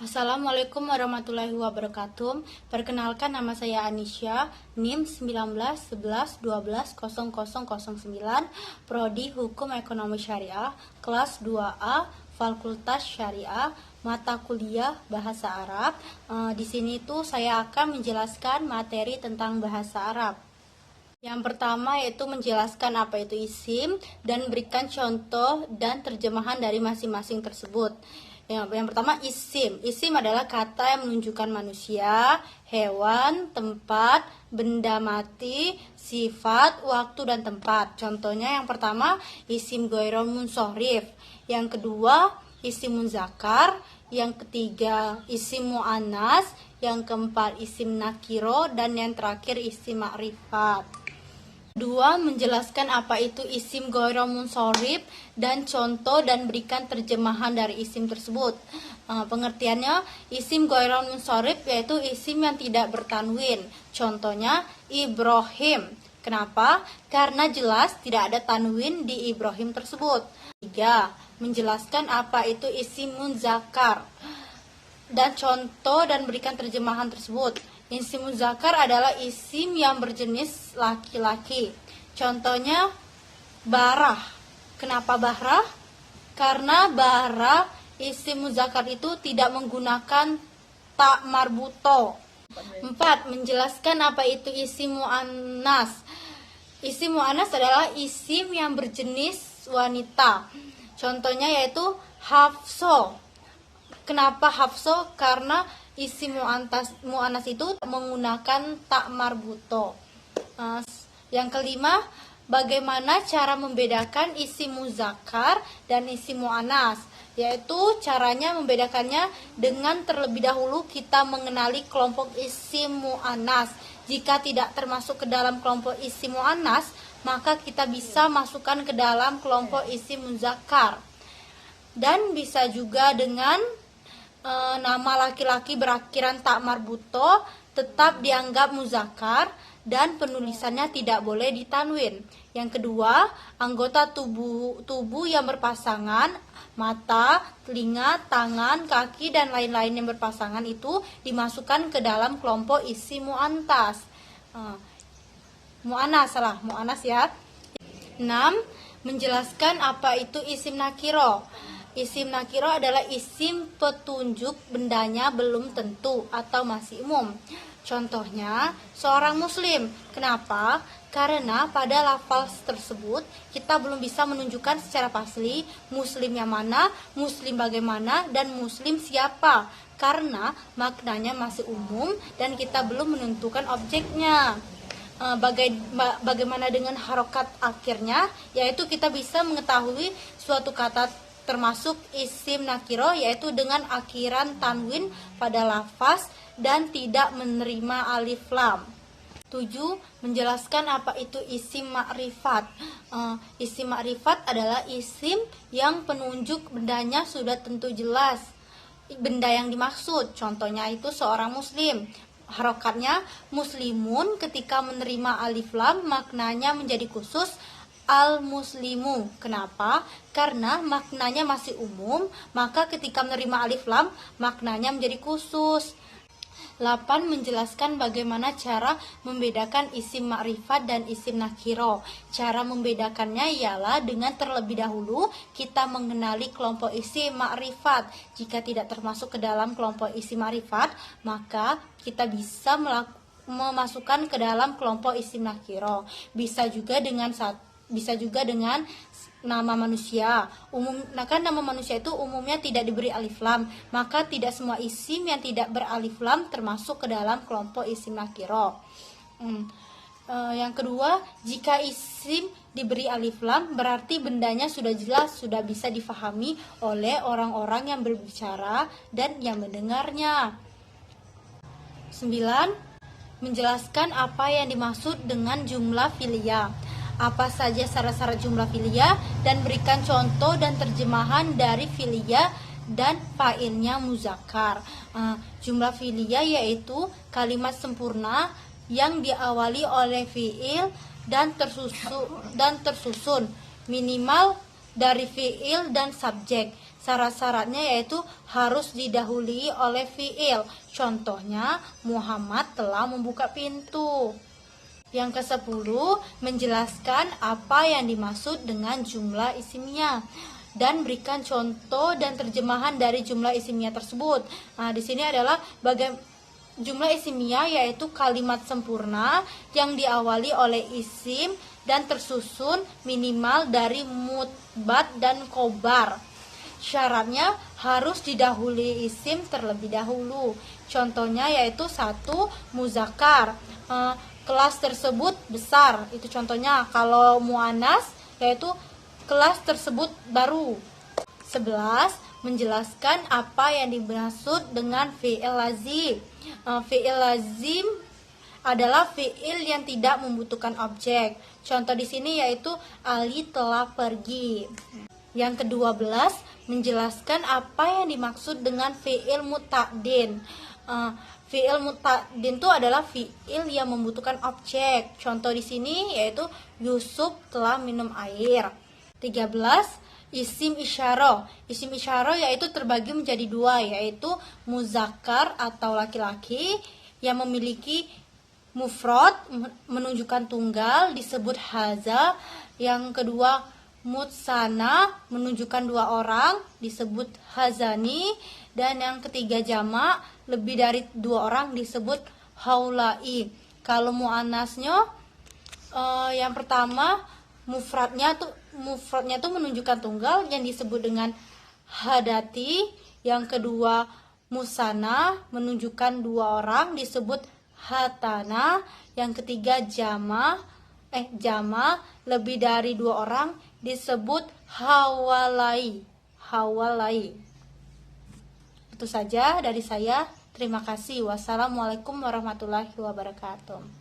Assalamualaikum warahmatullahi wabarakatuh. Perkenalkan, nama saya Anisha, NIM 1911120009, Prodi Hukum Ekonomi Syariah, kelas 2A, Fakultas Syariah, mata kuliah Bahasa Arab. Di sini tuh saya akan menjelaskan materi tentang bahasa Arab. Yang pertama yaitu menjelaskan apa itu isim dan berikan contoh dan terjemahan dari masing-masing tersebut. Yang pertama isim. Isim adalah kata yang menunjukkan manusia, hewan, tempat, benda mati, sifat, waktu, dan tempat. Contohnya yang pertama isim ghairun munsharif. Yang kedua isim muzakkar. Yang ketiga isim muannas. Yang keempat isim nakiro. Dan yang terakhir isim ma'rifat. Dua, menjelaskan apa itu isim ghairun munsharif dan contoh dan berikan terjemahan dari isim tersebut. Pengertiannya, isim ghairun munsharif yaitu isim yang tidak bertanwin. Contohnya Ibrahim. Kenapa? Karena jelas tidak ada tanwin di Ibrahim tersebut. Tiga, menjelaskan apa itu isim muzakkar dan contoh dan berikan terjemahan tersebut. Isim muzakkar adalah isim yang berjenis laki-laki. Contohnya barah. Kenapa barah? Karena barah isim muzakkar itu tidak menggunakan ta marbuto. 4. Menjelaskan apa itu isim muannas. Isim muannas adalah isim yang berjenis wanita. Contohnya yaitu Hafso. Kenapa Hafso? Karena isim muannas itu menggunakan tak marbuto. Yang kelima, bagaimana cara membedakan isim muzakkar dan isim muannas? Yaitu caranya membedakannya dengan terlebih dahulu kita mengenali kelompok isim muannas. Jika tidak termasuk ke dalam kelompok isim muannas, maka kita bisa masukkan ke dalam kelompok isim muzakkar. Dan bisa juga dengan nama laki-laki berakhiran tak marbuto tetap dianggap muzakkar dan penulisannya tidak boleh ditanwin. Yang kedua, anggota tubuh yang berpasangan, mata, telinga, tangan, kaki, dan lain-lain yang berpasangan itu dimasukkan ke dalam kelompok isim muannas ya. 6. Menjelaskan apa itu isim nakiro. Isim nakiro adalah isim petunjuk bendanya belum tentu atau masih umum. Contohnya, seorang muslim. Kenapa? Karena pada lafaz tersebut kita belum bisa menunjukkan secara pasti muslim yang mana, muslim bagaimana, dan muslim siapa. Karena maknanya masih umum dan kita belum menentukan objeknya. Bagaimana dengan harokat akhirnya, yaitu kita bisa mengetahui suatu kata termasuk isim nakiro yaitu dengan akhiran tanwin pada lafaz dan tidak menerima alif lam. 7. Menjelaskan apa itu isim ma'rifat. Isim ma'rifat adalah isim yang penunjuk bendanya sudah tentu jelas benda yang dimaksud. Contohnya itu seorang muslim. Harokatnya muslimun ketika menerima alif lam maknanya menjadi khusus al-muslimu. Kenapa? Karena maknanya masih umum, maka ketika menerima alif lam maknanya menjadi khusus. 8. Menjelaskan bagaimana cara membedakan isim ma'rifat dan isim nakiro. Cara membedakannya ialah dengan terlebih dahulu kita mengenali kelompok isim ma'rifat. Jika tidak termasuk ke dalam kelompok isim ma'rifat, maka kita bisa memasukkan ke dalam kelompok isim nakiro. Bisa juga dengan nama manusia. Kan nama manusia itu umumnya tidak diberi alif lam, maka tidak semua isim yang tidak beralif lam termasuk ke dalam kelompok isim nakiro. Yang kedua, jika isim diberi alif lam berarti bendanya sudah jelas, sudah bisa difahami oleh orang-orang yang berbicara dan yang mendengarnya. 9. Menjelaskan apa yang dimaksud dengan jumlah filia. Apa saja syarat-syarat jumlah filia dan berikan contoh dan terjemahan dari filia dan fa'ilnya muzakkar. Jumlah filia yaitu kalimat sempurna yang diawali oleh fi'il dan tersusun minimal dari fi'il dan subjek. Syarat-syaratnya yaitu harus didahului oleh fiil. Contohnya, Muhammad telah membuka pintu. Yang ke-10, menjelaskan apa yang dimaksud dengan jumlah isimiyah dan berikan contoh dan terjemahan dari jumlah isimiyah tersebut. Nah, di sini adalah jumlah isimiyah yaitu kalimat sempurna yang diawali oleh isim dan tersusun minimal dari mutbat dan khobar. Syaratnya harus didahului isim terlebih dahulu. Contohnya yaitu 1, muzakkar. Kelas tersebut besar. Itu contohnya. Kalau muannas yaitu kelas tersebut baru. 11, menjelaskan apa yang dimaksud dengan fi'il lazim. Fi'il lazim adalah fi'il yang tidak membutuhkan objek. Contoh di sini yaitu Ali telah pergi. Yang ke-12, menjelaskan apa yang dimaksud dengan fi'il muta'din. Fi'il muta'din itu adalah fi'il yang membutuhkan objek. Contoh di sini yaitu Yusuf telah minum air. 13, isim isyarah. Isim isyarah yaitu terbagi menjadi 2, yaitu muzakkar atau laki-laki yang memiliki mufrad menunjukkan tunggal disebut haza. Yang kedua, mutsana menunjukkan 2 orang disebut hazani, dan yang ketiga jamak lebih dari 2 orang disebut haulai. Kalau muannasnya yang pertama mufradnya tuh menunjukkan tunggal yang disebut dengan hadati. Yang kedua musana menunjukkan 2 orang disebut hatana. Yang ketiga jama lebih dari 2 orang disebut hawalai. Itu saja dari saya. Terima kasih. Wassalamualaikum warahmatullahi wabarakatuh.